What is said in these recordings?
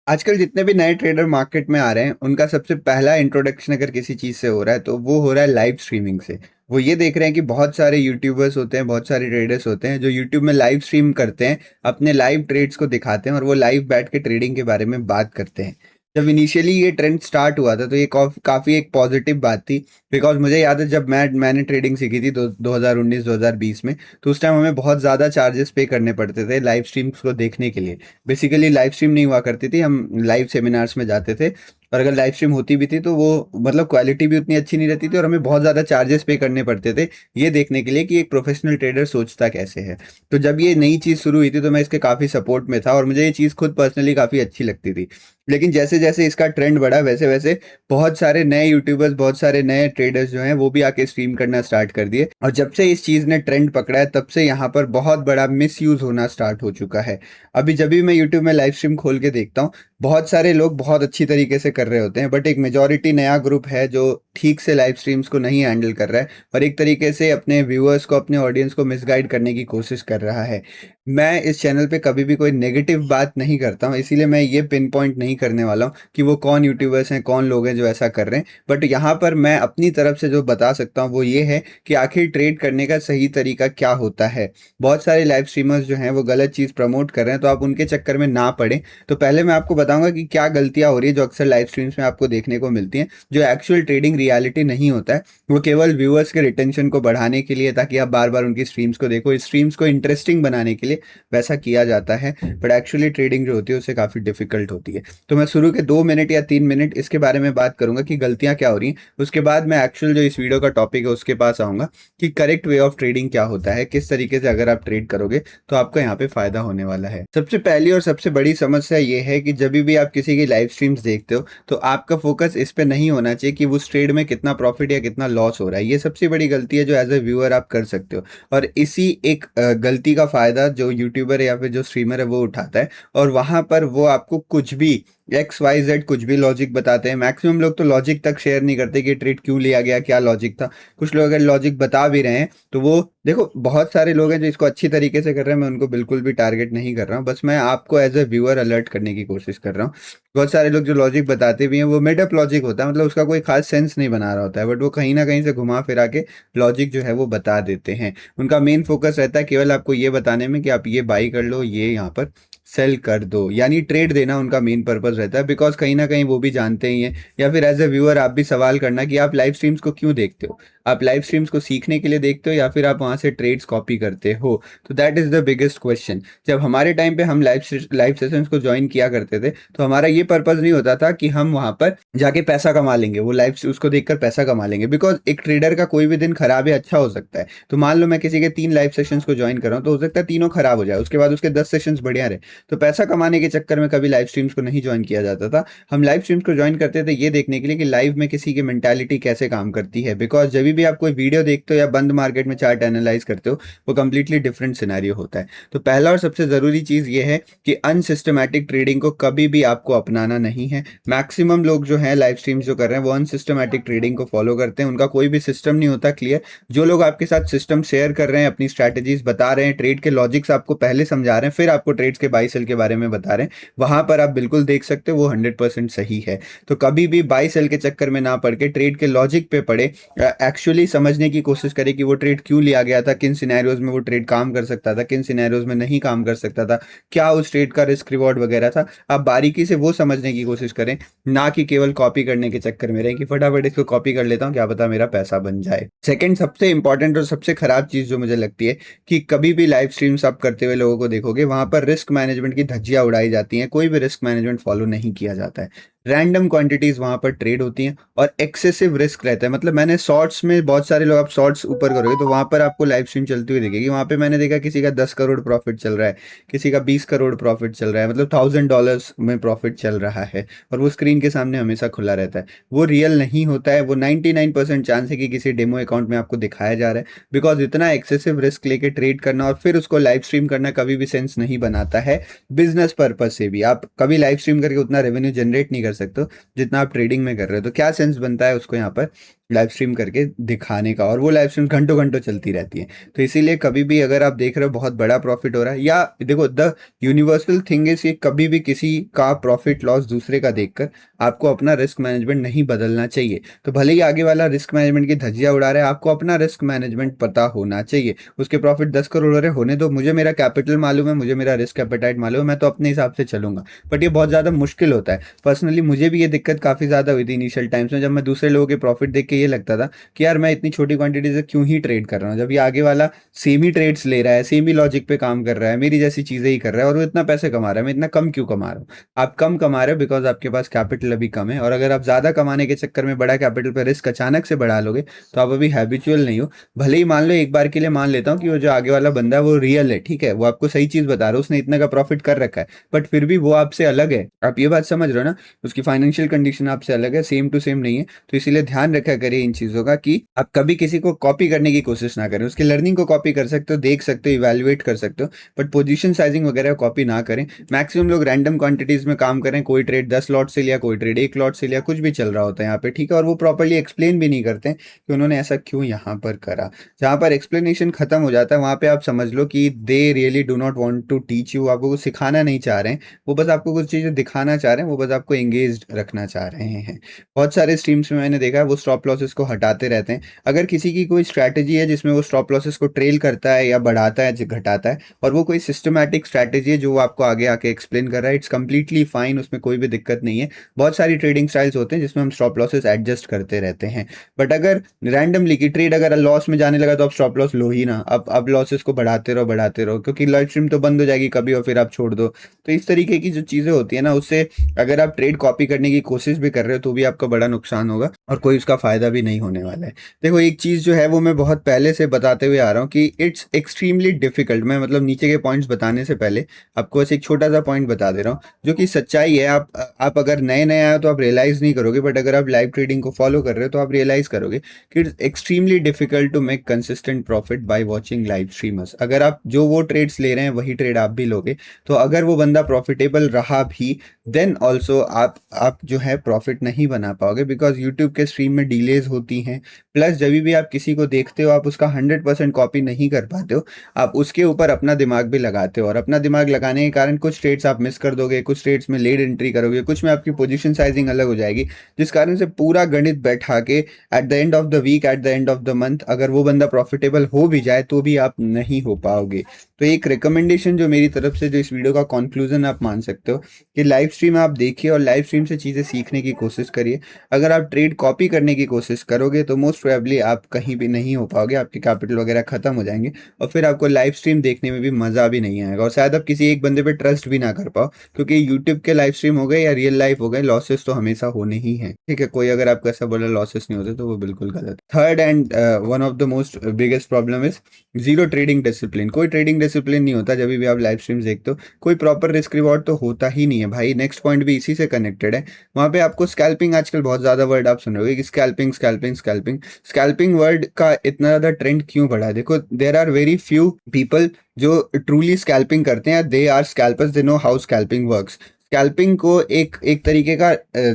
आजकल जितने भी नए ट्रेडर मार्केट में आ रहे हैं, उनका सबसे पहला इंट्रोडक्शन अगर किसी चीज़ से हो रहा है, तो वो हो रहा है लाइव स्ट्रीमिंग से। वो ये देख रहे हैं कि बहुत सारे यूट्यूबर्स होते हैं, बहुत सारे ट्रेडर्स होते हैं, जो यूट्यूब में लाइव स्ट्रीम करते हैं, अपने लाइव ट्रेड्स को दिखाते हैं और वो लाइव बैठ के ट्रेडिंग के बारे में बात करते हैं। जब इनिशियली ये ट्रेंड स्टार्ट हुआ था, तो ये काफ़ी एक पॉजिटिव बात थी, बिकॉज़ मुझे याद है जब मैंने ट्रेडिंग सीखी थी 2019-2020 में, तो उस टाइम हमें बहुत ज़्यादा चार्जेस पे करने पड़ते थे लाइव स्ट्रीम्स को देखने के लिए। बेसिकली लाइव स्ट्रीम नहीं हुआ करती थी, हम लाइव सेमिनार्स में जाते थे और अगर लाइव स्ट्रीम होती भी थी तो वो मतलब क्वालिटी भी उतनी अच्छी नहीं रहती थी और हमें बहुत ज़्यादा चार्जेस पे करने पड़ते थे ये देखने के लिए कि एक प्रोफेशनल ट्रेडर सोचता कैसे है। तो जब ये नई चीज़ शुरू हुई थी तो मैं इसके काफ़ी सपोर्ट में था और मुझे ये चीज़ खुद पर्सनली काफ़ी अच्छी लगती थी। लेकिन जैसे जैसे इसका ट्रेंड बढ़ा वैसे वैसे बहुत सारे नए यूट्यूबर्स, बहुत सारे नए ट्रेडर्स जो हैं वो भी आके स्ट्रीम करना स्टार्ट कर दिए और जब से इस चीज़ ने ट्रेंड पकड़ा है तब से यहाँ पर बहुत बड़ा मिसयूज़ होना स्टार्ट हो चुका है। अभी जब भी मैं यूट्यूब में लाइव स्ट्रीम खोल के देखता हूँ, बहुत सारे लोग बहुत अच्छी तरीके से कर रहे होते हैं, बट एक मेजॉरिटी नया ग्रुप है जो ठीक से लाइव स्ट्रीम्स को नहीं हैंडल कर रहा है और एक तरीके से अपने व्यूअर्स को, अपने ऑडियंस को मिसगाइड करने की कोशिश कर रहा है। मैं इस चैनल पे कभी भी कोई नेगेटिव बात नहीं करता हूँ, इसीलिए मैं ये पिन पॉइंट नहीं करने वाला हूँ कि वो कौन यूट्यूबर्स हैं, कौन लोग हैं जो ऐसा कर रहे हैं। बट यहाँ पर मैं अपनी तरफ से जो बता सकता हूँ वो ये है कि आखिर ट्रेड करने का सही तरीका क्या होता है। बहुत सारे लाइव स्ट्रीमर्स जो हैं वो गलत चीज़ प्रमोट कर रहे हैं, तो आप उनके चक्कर में ना पड़ें। तो पहले मैं आपको बताऊंगा कि क्या गलतियां हो रही है जो अक्सर लाइव स्ट्रीम्स में आपको देखने को मिलती हैं, जो एक्चुअल ट्रेडिंग रियलिटी नहीं होता है। वो केवल व्यूअर्स के रिटेंशन को बढ़ाने के लिए, ताकि आप बार बार उनकी स्ट्रीम्स को देखो, स्ट्रीम्स को इंटरेस्टिंग बनाने के लिए वैसा किया जाता है। बट एक्चुअली ट्रेडिंग जो होती है उससे काफ़ी डिफिकल्ट होती है। तो मैं शुरू के 2 मिनट या 3 मिनट इसके बारे में बात करूंगा कि गलतियां क्या हो रही हैं, उसके बाद मैं एक्चुअल जो इस वीडियो का टॉपिक है उसके पास आऊंगा कि करेक्ट वे ऑफ ट्रेडिंग क्या होता है, किस तरीके से अगर आप ट्रेड करोगे तो आपका यहाँ पे फायदा होने वाला है। सबसे पहली और सबसे बड़ी समस्या ये है कि जब भी आप किसी की लाइव स्ट्रीम्स देखते हो तो आपका फोकस इस पे नहीं होना चाहिए कि उस ट्रेड में कितना प्रॉफिट या कितना लॉस हो रहा है। ये सबसे बड़ी गलती है जो एज ए व्यूअर आप कर सकते हो और इसी एक गलती का फायदा जो यूट्यूबर या फिर जो स्ट्रीमर है वो उठाता है और वहां पर वो आपको कुछ भी XYZ कुछ भी लॉजिक बताते हैं। मैक्सिमम लोग तो लॉजिक तक शेयर नहीं करते कि ट्रेड क्यों लिया गया, क्या लॉजिक था। कुछ लोग अगर लॉजिक बता भी रहे हैं तो वो देखो, बहुत सारे लोग हैं जो इसको अच्छी तरीके से कर रहे हैं, मैं उनको बिल्कुल भी टारगेट नहीं कर रहा हूँ, बस मैं आपको एज ए व्यूअर अलर्ट करने की कोशिश कर रहा हूँ। बहुत सारे लोग जो लॉजिक बताते भी हैं वो मेडअप लॉजिक होता है, मतलब उसका कोई खास सेंस नहीं बना रहा होता है, बट वो कहीं ना कहीं से घुमा फिरा के लॉजिक जो है वो बता देते हैं। उनका मेन फोकस रहता है केवल आपको ये बताने में कि आप ये बाई कर लो, ये यहाँ पर सेल कर दो, यानी ट्रेड देना उनका मेन पर्पस रहता है। बिकॉज कहीं ना कहीं वो भी जानते ही हैं, या फिर एज ए व्यूअर आप भी सवाल करना कि आप लाइव स्ट्रीम्स को क्यों देखते हो। आप लाइव स्ट्रीम्स को सीखने के लिए देखते हो या फिर आप वहां से ट्रेड्स कॉपी करते हो। तो that is the biggest question. जब हमारे टाइम पे हम लाइव सेशंस को ज्वाइन किया करते थे तो हमारा ये पर्पस नहीं होता था कि हम वहां पर जाके पैसा कमा लेंगे, वो लाइव उसको देखकर पैसा कमा लेंगे। बिकॉज एक ट्रेडर का कोई भी दिन खराब या अच्छा हो सकता है। तो मान लो मैं किसी के 3 लाइव सेशंस को ज्वाइन कर रहा हूँ, तो हो सकता है तीनों खराब हो जाए, उसके बाद उसके 10 सेशंस बढ़िया रहे। तो पैसा कमाने के चक्कर में कभी लाइव स्ट्रीम्स को नहीं ज्वाइन किया जाता था। हम लाइव स्ट्रीम्स को ज्वाइन करते थे ये देखने के लिए कि लाइव में किसी की मेंटालिटी कैसे काम करती है। बिकॉज जब भी आप कोई वीडियो देखते हो या बंद मार्केट में चार्ट एनालाइज करते हो, वो कंप्लीटली डिफरेंट सिनेरियो होता है। तो पहला और सबसे जरूरी चीज ये है कि अनसिस्टमैटिक ट्रेडिंग को कभी भी आपको अपनाना नहीं है। मैक्सिमम लोग जो है लाइव स्ट्रीम्स जो कर रहे हैं वो अनसिस्टमैटिक ट्रेडिंग को फॉलो करते हैं, उनका कोई भी सिस्टम नहीं होता क्लियर। जो लोग आपके साथ सिस्टम शेयर कर रहे हैं, अपनी स्ट्रैटेजीज बता रहे हैं, ट्रेड के लॉजिक्स आपको पहले समझा रहे हैं, फिर आपको ट्रेड्स के बाई सेल के बारे में बता रहे हैं, वहां पर आप बिल्कुल देख सकते हो वो 100% सही है। तो कभी भी बाई सेल के चक्कर में ना पड़ के ट्रेड के लॉजिक पे पड़े, एक्चुअली समझने की कोशिश करें कि वो ट्रेड क्यों लिया गया था, किन सिनेरियोज में वो ट्रेड काम कर सकता था, किन सिनेरियोज में नहीं काम कर सकता था, क्या उस ट्रेड का रिस्क रिवॉर्ड वगैरह था। आप बारीकी से वो समझने की कोशिश करें, ना कि केवल कॉपी करने के चक्कर में रहे कि फटाफट इसको कॉपी कर लेता हूँ, क्या पता मेरा पैसा बन जाए। सेकंड सबसे इंपॉर्टेंट और सबसे खराब चीज जो मुझे लगती है कि कभी भी लाइव स्ट्रीम्स आप करते हुए लोगों को देखोगे वहां पर रिस्क मैनेजमेंट की धज्जियां उड़ाई जाती हैं, कोई भी रिस्क मैनेजमेंट फॉलो नहीं किया जाता है। रैंडम क्वांटिटीज वहां पर ट्रेड होती हैं और एक्सेसिव रिस्क रहता है। मतलब मैंने शॉर्ट्स में, बहुत सारे लोग, आप शॉर्ट्स ऊपर करोगे तो वहां पर आपको लाइव स्ट्रीम चलती हुई दिखेगी, वहां पे मैंने देखा किसी का 10 करोड़ प्रॉफिट चल रहा है, किसी का 20 करोड़ प्रॉफिट चल रहा है, मतलब $1000 में प्रॉफिट चल रहा है और वो स्क्रीन के सामने हमेशा खुला रहता है। वो रियल नहीं होता है, वो 99% चांस है कि किसी डेमो अकाउंट में आपको दिखाया जा रहा है। बिकॉज इतना एक्सेसिव रिस्क लेके ट्रेड करना और फिर उसको लाइव स्ट्रीम करना कभी भी सेंस नहीं बनाता है। बिजनेस पर्पज से भी आप कभी लाइव स्ट्रीम करके उतना रेवेन्यू जनरेट नहीं कर सकते हो जितना आप ट्रेडिंग में कर रहे हो। तो क्या सेंस बनता है उसको यहाँ पर लाइव स्ट्रीम करके दिखाने का, और वो लाइव स्ट्रीम घंटों घंटों चलती रहती है। तो इसीलिए कभी भी अगर आप देख रहे हो बहुत बड़ा प्रॉफिट हो रहा है, या देखो द यूनिवर्सल थिंग इज, ये कभी भी किसी का प्रॉफिट लॉस दूसरे का देखकर आपको अपना रिस्क मैनेजमेंट नहीं बदलना चाहिए। तो भले ही आगे वाला रिस्क मैनेजमेंट की धज्जियां उड़ा रहा है, आपको अपना रिस्क मैनेजमेंट पता होना चाहिए। उसके प्रॉफिट 10 करोड़ हो रहे होने दो, मुझे मेरा कैपिटल मालूम है, मुझे मेरा रिस्क एपेटाइट मालूम है, मैं तो अपने हिसाब से चलूंगा। बट ये बहुत ज़्यादा मुश्किल होता है। पर्सनली मुझे भी ये दिक्कत काफ़ी ज़्यादा हुई थी इनिशियल टाइम्स में, जब मैं दूसरे लोगों के प्रॉफिट देख के ये लगता था कि यार मैं इतनी छोटी क्वांटिटी से क्यों ही ट्रेड कर रहा हूँ, जब ये आगे वाला सेम ही ट्रेड्स ले रहा है, सेम ही लॉजिक पे काम कर रहा है, मेरी जैसी चीज़ें ही कर रहा है, और वो इतना पैसे कमा रहा है, मैं इतना कम क्यों कमा रहा हूँ। आप कम कमा रहे हो बिकॉज आपके पास कैपिटल अभी कम है, और अगर आप ज़्यादा कमाने के चक्कर में बड़ा कैपिटल पर रिस्क अचानक से बढ़ा लोगे तो आप अभी हैबिचुअल नहीं हो। भले ही मान लो, एक बार के लिए मान लेता हूँ कि वो जो आगे वाला बंदा है वो रियल है, ठीक है, वो आपको सही चीज़ बता रहा है, उसने इतना का प्रॉफिट कर रखा है, बट फिर भी वो आपसे अलग है। आप ये बात समझ रहे हो ना, उसकी फाइनेंशियल कंडीशन आपसे अलग है, सेम टू सेम नहीं है। तो इसीलिए ध्यान रखा करिए इन चीज़ों का कि आप कभी किसी को कॉपी करने की कोशिश ना करें। उसके लर्निंग को कॉपी कर सकते हो, देख सकते हो, इवेल्युएट कर सकते हो, बट पोजीशन साइजिंग वगैरह कॉपी ना करें। मैक्सिमम लोग रैंडम क्वांटिटीज में काम करें, कोई ट्रेड 10 लॉट से लिया, कोई ट्रेड 1 लॉट से लिया, कुछ भी चल रहा होता है यहाँ पे, ठीक है, और वो प्रॉपरली एक्सप्लेन भी नहीं करते हैं कि उन्होंने ऐसा क्यों यहाँ पर करा। जहाँ पर एक्सप्लेनेशन खत्म हो जाता है वहाँ पे आप समझ लो कि they really do not want to teach you, आपको कुछ सिखाना नहीं चाह रहे हैं, वो बस आपको कुछ चीज़ें दिखाना चाह रहे हैं, वो बस आपको एंगेज रखना चाह रहे हैं। बहुत सारे स्ट्रीम्स में मैंने देखा है वो स्टॉप लॉसेस को हटाते रहते हैं। अगर किसी की कोई स्ट्रैटेजी है जिसमें वो स्टॉप लॉसेस को ट्रेल करता है या बढ़ाता है घटाता है, और वो कोई सिस्टमैटिक स्ट्रैटेजी है जो वो आपको आगे आके एक्सप्लेन कर रहा है, इट्स कंप्लीटली फाइन, उसमें कोई भी दिक्कत नहीं है। बहुत सारी ट्रेडिंग स्टाइल्स होते हैं जिसमें हम स्टॉप लॉसेस एडजस्ट करते रहते हैं। बट अगर रैंडमली की ट्रेड अगर लॉस में जाने लगा तो आप स्टॉप लॉस लो ही ना, अब लॉसेस को बढ़ाते रहो, क्योंकि लाइव स्ट्रीम तो बंद हो जाएगी कभी और फिर आप छोड़ दो। तो इस तरीके की जो चीज़ें होती है ना, उससे अगर आप ट्रेड कॉपी करने की कोशिश भी कर रहे हो तो भी आपका बड़ा नुकसान होगा और कोई उसका फायदा भी नहीं होने वाला है। देखो एक चीज़ जो है वो मैं बहुत पहले से बताते हुए आ रहा हूँ कि इट्स एक्सट्रीमली डिफिकल्ट। मैं मतलब नीचे के पॉइंट्स बताने से पहले आपको बस एक छोटा सा पॉइंट बता दे रहा हूँ जो कि सच्चाई है। आप अगर नए नए आए हो तो आप रियलाइज़ नहीं करोगे, बट अगर आप लाइव ट्रेडिंग को फॉलो कर रहे हो तो आप रियलाइज़ करोगे कि it's extremely difficult to make consistent profit by watching live streamers. अगर आप जो वो ट्रेड्स ले रहे हैं वही ट्रेड आप भी लोगे, तो अगर वो बंदा प्रॉफिटेबल रहा भी देन ऑल्सो आप जो है प्रॉफिट नहीं बना पाओगे, बिकॉज यूट्यूब के स्ट्रीम में डिलेज होती हैं। प्लस जब भी आप किसी को देखते हो आप उसका 100% कॉपी नहीं कर पाते हो, आप उसके ऊपर अपना दिमाग भी लगाते हो, और अपना दिमाग लगाने के कारण कुछ ट्रेड्स आप मिस कर दोगे, कुछ ट्रेड्स में लेट एंट्री करोगे, कुछ में आपकी पोजीशन साइजिंग अलग हो जाएगी, जिस कारण से पूरा गणित बैठा के at the end of the week, at the end of the month अगर वो बंदा प्रॉफिटेबल हो भी जाए तो भी आप नहीं हो पाओगे। तो एक रिकमेंडेशन जो मेरी तरफ से, जो इस वीडियो का कंक्लूजन आप मान सकते हो कि लाइव स्ट्रीम आप देखिए और लाइव स्ट्रीम से चीज़ें सीखने की कोशिश करिए। अगर आप ट्रेड कॉपी करने की कोशिश करोगे तो मोस्ट प्रोबेबली आप कहीं भी नहीं हो पाओगे, आपके कैपिटल वगैरह खत्म हो जाएंगे और फिर आपको लाइव स्ट्रीम देखने में भी मज़ा भी नहीं आएगा, और शायद आप किसी एक बंदे पे ट्रस्ट भी ना कर पाओ, क्योंकि यूट्यूब के लाइव स्ट्रीम हो गए या रियल लाइफ हो गए, लॉसेस तो हमेशा होने ही हैं, ठीक है। कोई अगर आपको ऐसा बोला लॉसेस नहीं होते तो वो बिल्कुल गलत। Third and one of the most biggest problem is zero trading discipline. कोई ट्रेडिंग डिसिप्लिन नहीं होता जब भी आप लाइव स्ट्रीम्स देखते हो, कोई प्रॉपर रिस्क रिवॉर्ड तो होता ही नहीं है भाई। नेक्स्ट पॉइंट भी इसी से कनेक्टेड है। वहाँ पे आपको स्कैल्पिंग, आजकल बहुत ज़्यादा वर्ड आप सुन रहे हो कि scalping scalping scalping. Scalping word का इतना ज़्यादा ट्रेंड क्यों बढ़ा है? देखो there are very few people जो ट्रूली स्कैल्पिंग करते हैं, they are scalpers, they know how scalping works. Scalping को एक एक तरीके का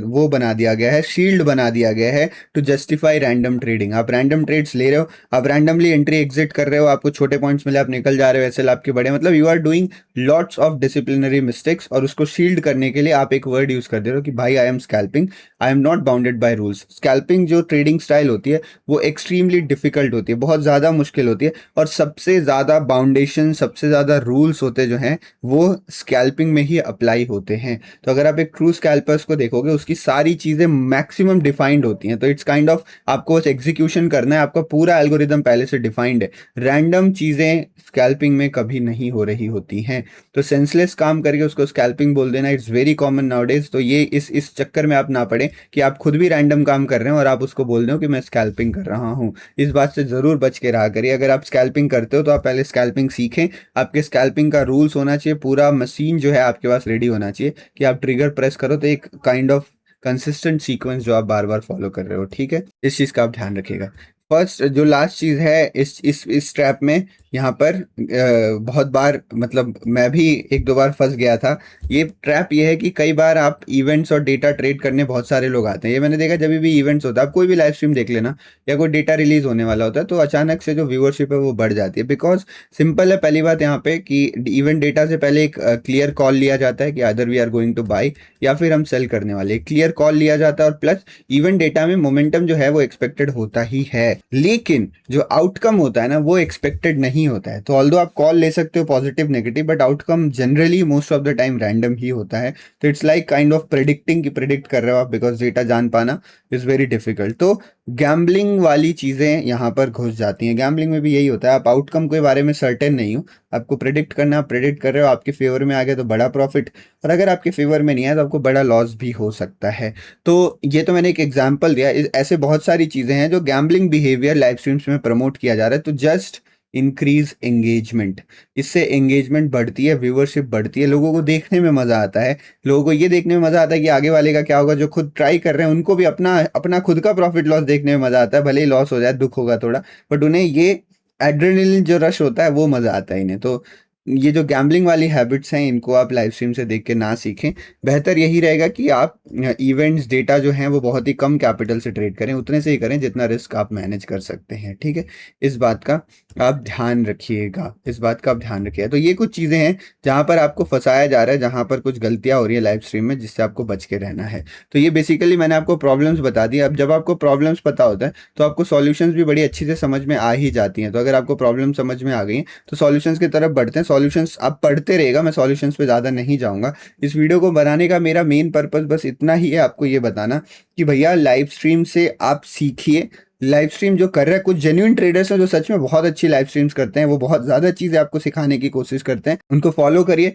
वो बना दिया गया है, शील्ड बना दिया गया है टू जस्टिफाई रैंडम ट्रेडिंग। आप रैंडम ट्रेड्स ले रहे हो, आप रैंडमली एंट्री एग्जिट कर रहे हो, आपको छोटे पॉइंट्स मिले आप निकल जा रहे हो, ऐसे आपके बड़े, मतलब you are doing lots of disciplinary mistakes, और उसको शील्ड करने के लिए आप एक वर्ड यूज कर दे रहे हो कि भाई I am scalping, I am not bounded by rules. Scalping जो ट्रेडिंग स्टाइल होती है वो एक्सट्रीमली डिफिकल्ट होती है, बहुत ज़्यादा मुश्किल होती है, और सबसे ज़्यादा बाउंडेशन, सबसे ज़्यादा रूल्स होते जो हैं वो स्कैल्पिंग में ही अप्लाई होते हैं। तो अगर आप एक ट्रू स्कैल्पर्स को देखोगे उसकी सारी चीज़ें मैक्सिमम डिफाइंड होती हैं। तो इट्स काइंड ऑफ आपको बस एग्जीक्यूशन करना है, आपका पूरा एल्गोरिदम पहले से डिफाइंड है। रैंडम चीज़ें स्कैल्पिंग में कभी नहीं हो रही होती हैं। तो सेंसलेस काम करके उसको स्कैल्पिंग बोल देना, इट्स वेरी कॉमन नाउडेज। तो ये इस चक्कर में आप ना पड़े कि आप खुद भी रैंडम काम कर रहे हो और आप उसको बोल रहे हो कि मैं स्कैल्पिंग कर रहा हूँ। इस बात से ज़रूर बच के रहा करिए। अगर आप स्कैल्पिंग करते हो तो आप पहले स्कैल्पिंग सीखें, आपके स्कैल्पिंग का रूल्स होना चाहिए, पूरा मशीन जो है आपके पास रेडी होना चाहिए कि आप ट्रिगर प्रेस करो तो एक काइंड ऑफ कंसिस्टेंट सीक्वेंस जो आप बार बार फॉलो कर रहे हो, ठीक है। इस चीज़ का आप ध्यान रखिएगा। फर्स्ट जो लास्ट चीज है इस ट्रैप में, यहाँ पर बहुत बार मतलब मैं भी एक दो बार फंस गया था। ये ट्रैप ये है कि कई बार आप इवेंट्स और डेटा ट्रेड करने बहुत सारे लोग आते हैं। ये मैंने देखा, जब भी इवेंट्स होता है, आप कोई भी लाइव स्ट्रीम देख लेना या कोई डेटा रिलीज होने वाला होता है, तो अचानक से जो व्यूअरशिप है वो बढ़ जाती है। बिकॉज सिंपल है, पहली बात यहाँ पे कि इवेंट डेटा से पहले एक क्लियर कॉल लिया जाता है कि other we are going to buy या फिर हम सेल करने वाले, क्लियर कॉल लिया जाता है। और प्लस इवेंट डेटा में मोमेंटम जो है वो एक्सपेक्टेड होता ही है, लेकिन जो आउटकम होता है ना वो एक्सपेक्टेड नहीं होता है। तो ऑल्दो आप कॉल ले सकते हो positive negative, but outcome generally most of the time random ही होता है। तो it's like kind of predicting, कि प्रेडिक्ट कर रहे हो आप, बिकॉज डेटा जान पाना इज वेरी डिफिकल्ट। तो गैम्बलिंग वाली चीजें यहाँ पर घुस जाती हैं। गैम्बलिंग में भी यही होता है, आप आउटकम के बारे में सर्टेन नहीं हो, आपको प्रेडिक्ट करना, आप प्रेडिक्ट कर रहे हो, आपके फेवर में आ गया तो बड़ा प्रॉफिट, और अगर आपके फेवर में नहीं आया तो आपको बड़ा लॉस भी हो सकता है। तो ये तो मैंने एक एग्जांपल दिया, ऐसे बहुत सारी चीजें हैं जो गैम्बलिंग बिहेवियर लाइव स्ट्रीम्स में प्रमोट किया जा रहा है। तो जस्ट इंक्रीज एंगेजमेंट, इससे एंगेजमेंट बढ़ती है, व्यूअरशिप बढ़ती है, लोगों को देखने में मजा आता है। लोगों को ये देखने में मजा आता है कि आगे वाले का क्या होगा, जो खुद ट्राई कर रहे हैं उनको भी अपना अपना खुद का प्रॉफिट लॉस देखने में मजा आता है। भले ही लॉस हो जाए, दुख होगा थोड़ा, बट उन्हें ये एड्रेनलिन जो रश होता है वो मजा आता है इन्हें। तो ये जो गैम्बलिंग वाली हैबिट्स हैं, इनको आप लाइव स्ट्रीम से देख के ना सीखें। बेहतर यही रहेगा कि आप इवेंट्स डेटा जो हैं वो बहुत ही कम कैपिटल से ट्रेड करें, उतने से ही करें जितना रिस्क आप मैनेज कर सकते हैं, ठीक है। इस बात का आप ध्यान रखिएगा, इस बात का आप ध्यान रखिएगा। तो ये कुछ चीज़ें हैं जहाँ पर आपको फंसाया जा रहा है, जहाँ पर कुछ गलतियाँ हो रही है लाइव स्ट्रीम में, जिससे आपको बच के रहना है। तो ये बेसिकली मैंने आपको प्रॉब्लम्स बता दी। अब जब आपको प्रॉब्लम्स पता होता है तो आपको सॉल्यूशंस भी बड़ी अच्छी से समझ में आ ही जाती हैं। तो अगर आपको प्रॉब्लम समझ में आ गई तो सॉल्यूशंस की तरफ बढ़ते हैं। सॉल्यूशंस आप पढ़ते रहेगा, मैं सॉल्यूशंस पे ज़्यादा नहीं जाऊंगा। इस वीडियो को बनाने का मेरा मेन पर्पस बस इतना ही है, आपको ये बताना कि भैया लाइव स्ट्रीम से आप सीखिए। लाइव स्ट्रीम जो कर रहा है, कुछ जेन्युइन ट्रेडर्स हैं जो सच में बहुत अच्छी लाइव स्ट्रीम्स करते हैं, वो बहुत ज़्यादा चीज़ें आपको सिखाने की कोशिश करते हैं, उनको फॉलो करिए।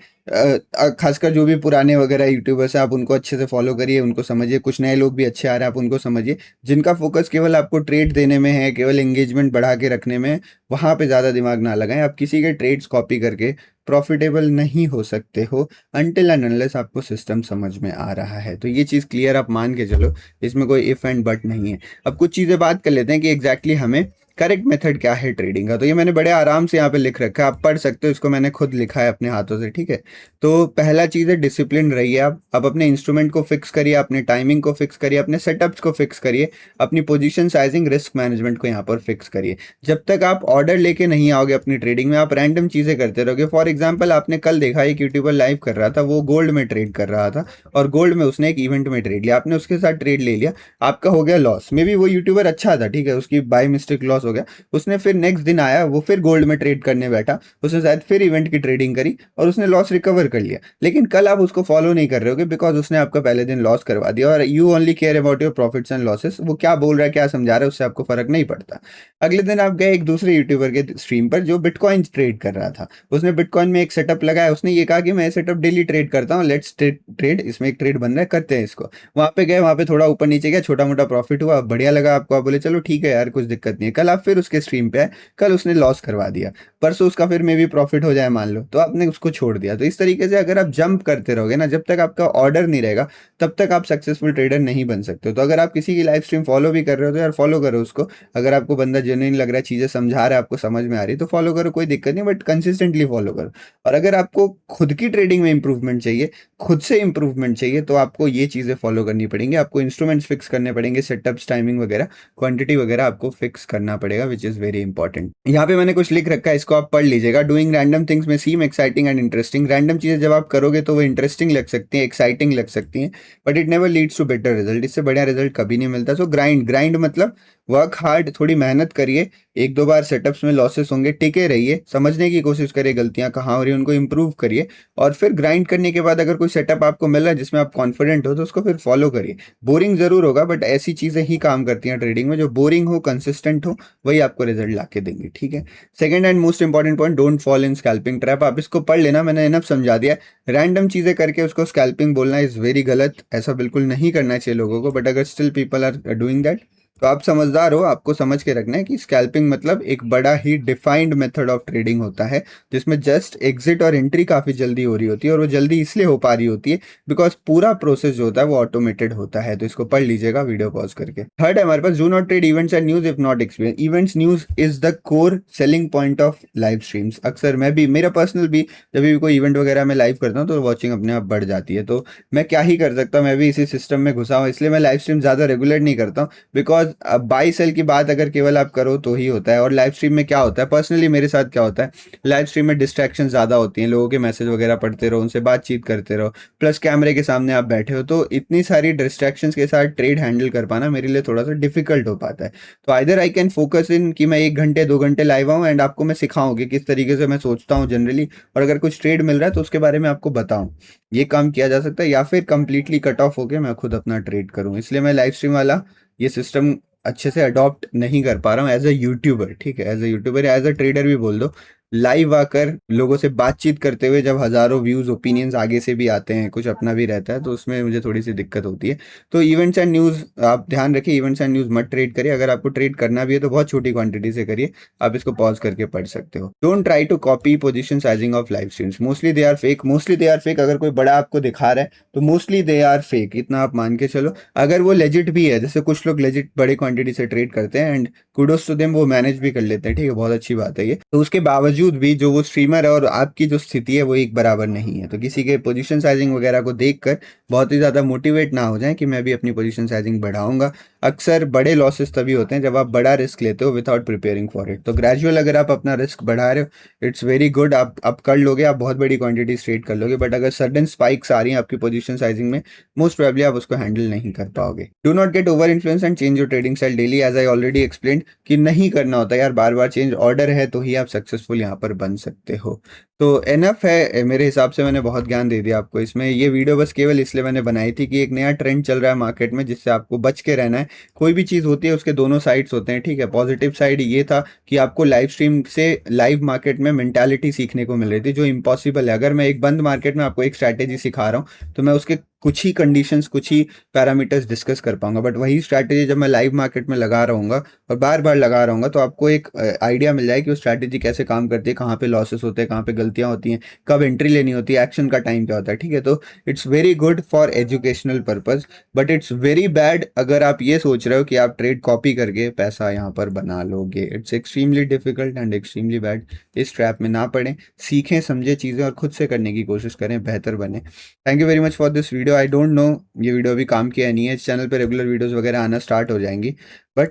खासकर जो भी पुराने वगैरह यूट्यूबर्स हैं, आप उनको अच्छे से फॉलो करिए, उनको समझिए। कुछ नए लोग भी अच्छे आ रहे हैं, आप उनको समझिए। जिनका फोकस केवल आपको ट्रेड देने में है, केवल एंगेजमेंट बढ़ा के रखने में, वहाँ पे ज़्यादा दिमाग ना लगाएं। आप किसी के ट्रेड्स कॉपी करके प्रॉफिटेबल नहीं हो सकते हो अनटिल एंड अनलेस आपको सिस्टम समझ में आ रहा है। तो ये चीज़ क्लियर आप मान के चलो, इसमें कोई इफ एंड बट नहीं है। अब कुछ चीज़ें बात कर लेते हैं कि एग्जैक्टली हमें करेक्ट मेथड क्या है ट्रेडिंग का। तो ये मैंने बड़े आराम से यहाँ पे लिख रखा है, आप पढ़ सकते हो, इसको मैंने खुद लिखा है अपने हाथों से, ठीक है। तो पहला चीज़ है डिसिप्लिन रहिए। आप अपने इंस्ट्रूमेंट को फिक्स करिए, अपने टाइमिंग को फिक्स करिए, अपने सेटअप्स को फिक्स करिए, अपनी पोजीशन साइजिंग, रिस्क मैनेजमेंट को यहाँ पर फिक्स करिए। जब तक आप ऑर्डर लेके नहीं आओगे अपनी ट्रेडिंग में, आप रैंडम चीज़ें करते रहोगे। फॉर एग्जाम्पल, आपने कल देखा एक यूट्यूबर लाइव कर रहा था, वो गोल्ड में ट्रेड कर रहा था, और गोल्ड में उसने एक इवेंट में ट्रेड लिया, आपने उसके साथ ट्रेड ले लिया, आपका हो गया लॉस। मे बी वो यूट्यूबर अच्छा था, ठीक है, उसकी बाय मिस्टेक लॉस हो गया। उसने फिर नेक्स्ट दिन आया, वो फिर गोल्ड में ट्रेड करने बैठा, उसने शायद फिर इवेंट की ट्रेडिंग करी और उसने लॉस रिकवर कर लिया। लेकिन कल आप उसको फॉलो नहीं कर रहे होगे, बिकॉज उसने आपका पहले दिन लॉस करवा दिया, और you only care about your profits and losses. वो क्या बोल रहा है, क्या समझा रहा है, उससे आपको फर्क नहीं पड़ता। अगले दिन आप गए एक दूसरे यूट्यूबर के स्ट्रीम पर जो बिटकॉइन ट्रेड कर रहा था, उसने बिटकॉइन में एक सेटअप लगाया, उसने ये कहा कि मैं सेटअप डेली ट्रेड करता हूँ, लेट्स ट्रेड, इसमें एक ट्रेड बन रहा है, करते हैं इसको। वहां पे गए, वहां पे थोड़ा ऊपर नीचे गया, छोटा मोटा प्रॉफिट हुआ, बढ़िया लगा आपको, आप बोले चलो ठीक है यार, कुछ दिक्कत नहीं है। कल आप फिर उसके स्ट्रीम पे आए, कल उसने लॉस करवा दिया, परसों उसका फिर मे भी प्रॉफिट हो जाए मान लो, तो आपने उसको छोड़ दिया। तो इस तरीके से अगर आप जंप करते रहोगे ना, जब तक आपका ऑर्डर नहीं रहेगा तब तक आप सक्सेसफुल ट्रेडर नहीं बन सकते। तो अगर आप किसी की लाइव स्ट्रीम फॉलो भी कर रहे हो तो यार फॉलो करो उसको। अगर आपको बंदा जेन्युइन लग रहा है, चीजें समझा रहा है, आपको समझ में आ रही है, तो फॉलो करो, कोई दिक्कत नहीं, बट कंसिस्टेंटली फॉलो करो। और अगर आपको खुद की ट्रेडिंग में इंप्रूवमेंट चाहिए, खुद से इंप्रूवमेंट चाहिए, तो आपको ये चीजें फॉलो करनी पड़ेंगी। आपको इंस्ट्रूमेंट्स फिक्स करने पड़ेंगे, सेटअप्स, टाइमिंग वगैरह, क्वांटिटी वगैरह आपको फिक्स करना पड़ेगा, विच इज वेरी इंपॉर्टेंट। यहाँ पे मैंने कुछ लिख रखा है, इसको आप पढ़ लीजिएगा। डूइंग रैंडम थिंग्स में सीम एक्साइटिंग एंड इंटरेस्टिंग। रैंडम चीजें जब आप करोगे तो वो इंटरेस्टिंग लग सकती हैं, एक्साइटिंग लग सकती हैं, but it never leads to better result. इससे बढ़िया रिजल्ट कभी नहीं मिलता। सो ग्राइंड मतलब वर्क हार्ड, थोड़ी मेहनत करिए। एक दो बार सेटअप्स में लॉसेस होंगे, टिके रहिए, समझने की कोशिश करिए गलतियां कहाँ हो रही है, उनको इंप्रूव करिए। और फिर ग्राइंड करने के बाद अगर कोई सेटअप आपको मिल रहा है जिसमें आप कॉन्फिडेंट हो, तो उसको फिर फॉलो करिए। बोरिंग जरूर होगा, बट ऐसी चीजें ही काम करती हैं ट्रेडिंग में, जो बोरिंग हो, कंसिस्टेंट हो, वही आपको रिजल्ट ला के देंगे, ठीक है। Second and most important point, don't fall in scalping trap. आप इसको पढ़ लेना, मैंने इनफ समझा दिया। रैंडम चीजें करके उसको स्कैल्पिंग बोलना इज वेरी गलत, ऐसा बिल्कुल नहीं करना चाहिए लोगों को, बट अगर still people are doing that, तो आप समझदार हो, आपको समझ के रखना है कि स्कैल्पिंग मतलब एक बड़ा ही डिफाइंड मेथड ऑफ ट्रेडिंग होता है, जिसमें जस्ट एग्जिट और एंट्री काफ़ी जल्दी हो रही होती है, और वो जल्दी इसलिए हो पा रही होती है बिकॉज पूरा प्रोसेस जो होता है वो ऑटोमेटेड होता है। तो इसको पढ़ लीजिएगा वीडियो पॉज करके। थर्ड है हमारे पास, do not trade events and news if not experience. Events news is the core selling point of live streams. अक्सर मैं भी, मेरा पर्सनल भी, जब भी कोई इवेंट वगैरह में लाइव करता हूँ तो वॉचिंग अपने आप बढ़ जाती है। तो मैं क्या ही कर सकता हूँ, मैं भी इसी सिस्टम में घुसा हूँ, इसलिए मैं लाइव स्ट्रीम ज़्यादा रेगुलर नहीं करता हूँ। बिकॉज बाई सेल की बात अगर केवल आप करो तो ही होता है। और लाइव स्ट्रीम में क्या होता है, पर्सनली मेरे साथ क्या होता है, लाइव स्ट्रीम में डिस्ट्रैक्शन ज़्यादा होती हैं, लोगों के मैसेज वगैरह पढ़ते रहो, उनसे बातचीत करते रहो, प्लस कैमरे के सामने आप बैठे हो, तो इतनी सारी डिस्ट्रैक्शंस के साथ ट्रेड हैंडल कर पाना मेरे लिए थोड़ा सा डिफिकल्ट हो पाता है। तो either I can focus in कि मैं 1 घंटे 2 घंटे लाइव आऊँ एंड आपको मैं सिखाऊँ कि किस तरीके से मैं सोचता हूँ जनरली, और अगर कुछ ट्रेड मिल रहा है तो उसके बारे में आपको बताऊँ, ये काम किया जा सकता है। या फिर कंप्लीटली कट ऑफ होके मैं खुद अपना ट्रेड करूँ। इसलिए मैं लाइव स्ट्रीम वाला ये सिस्टम अच्छे से अडॉप्ट नहीं कर पा रहा हूँ एज अ यूट्यूबर। ठीक है, एज अ यूट्यूबर या एज अ ट्रेडर भी बोल दो, लाइव आकर लोगों से बातचीत करते हुए जब हजारों व्यूज ओपिनियंस आगे से भी आते हैं, कुछ अपना भी रहता है, तो उसमें मुझे थोड़ी सी दिक्कत होती है। तो इवेंट्स एंड न्यूज़ आप ध्यान रखिए, इवेंट्स एंड न्यूज़ मत ट्रेड करिए। अगर आपको ट्रेड करना भी है तो बहुत छोटी क्वांटिटी से करिए। आप इसको पॉज करके पढ़ सकते हो। Don't try to copy position sizing of live streams, mostly they are fake. Mostly they are fake, अगर कोई बड़ा आपको दिखा रहा है तो मोस्टली दे आर फेक, इतना आप मान के चलो। अगर वो लेजिट भी है, जैसे कुछ लोग लेजिट बड़े क्वांटिटी से ट्रेड करते हैं एंड कुडोस टू देम, वो मैनेज भी कर लेते हैं, ठीक है, बहुत अच्छी बात है ये। तो उसके बावजूद भी जो वो स्ट्रीमर है और आपकी जो स्थिति है वो एक बराबर नहीं है। तो किसी के पोजीशन साइजिंग वगैरह को देखकर बहुत ही ज़्यादा मोटिवेट ना हो जाए कि मैं भी अपनी पोजीशन साइजिंग बढ़ाऊंगा। अक्सर बड़े लॉसेस तभी होते हैं जब आप बड़ा रिस्क लेते हो विदाउट प्रिपेयरिंग फॉर इट। तो ग्रेजुअल अगर आप अपना रिस्क बढ़ा रहे हो, इट्स वेरी गुड, आप कर लोगे, आप बहुत बड़ी क्वांटिटी ट्रेड कर लोगे। बट अगर सडन स्पाइक्स आ रही हैं आपकी पोजीशन साइजिंग में, मोस्ट प्रोबेबली आप उसको हैंडल नहीं कर पाओगे। Do not get over influence and change your trading style daily, as I already explain कि नहीं करना होता यार बार बार चेंज। ऑर्डर है तो ही आप सक्सेसफुल यहाँ पर बन सकते हो। तो एनफ है मेरे हिसाब से, मैंने बहुत ज्ञान दे दिया आपको इसमें। ये वीडियो बस केवल इसलिए मैंने बनाई थी कि एक नया ट्रेंड चल रहा है मार्केट में, जिससे आपको बच के रहना है। कोई भी चीज़ होती है उसके दोनों साइड्स होते हैं, ठीक है। पॉजिटिव साइड ये था कि आपको लाइव स्ट्रीम से लाइव मार्केट में मेंटालिटी सीखने को मिल रही थी, जो इम्पॉसिबल है। अगर मैं एक बंद मार्केट में आपको एक स्ट्रैटेजी सिखा रहा हूँ तो मैं उसके कुछ ही कंडीशंस, कुछ ही पैरामीटर्स डिस्कस कर पाऊंगा। बट वही स्ट्रैटेजी जब मैं लाइव मार्केट में लगा रहूंगा और बार बार लगा रहूंगा, तो आपको एक आइडिया मिल जाए कि वो स्ट्रैटेजी कैसे काम करती है, कहाँ पे लॉसेस होते हैं, कहाँ पे गलतियां होती हैं, कब एंट्री लेनी होती है, एक्शन का टाइम क्या होता है, ठीक है। तो it's very good for educational purpose, but it's very bad अगर आप ये सोच रहे हो कि आप ट्रेड कॉपी करके पैसा यहाँ पर बना लोगे। It's extremely difficult and extremely bad. इस ट्रैप में ना पड़े, सीखें समझे चीज़ें और खुद से करने की कोशिश करें, बेहतर बने। Thank you very much for this video. I don't know ये वीडियो अभी काम किया नहीं है, इस चैनल पे रेगुलर वीडियोस वगैरह आना स्टार्ट हो जाएंगी, बट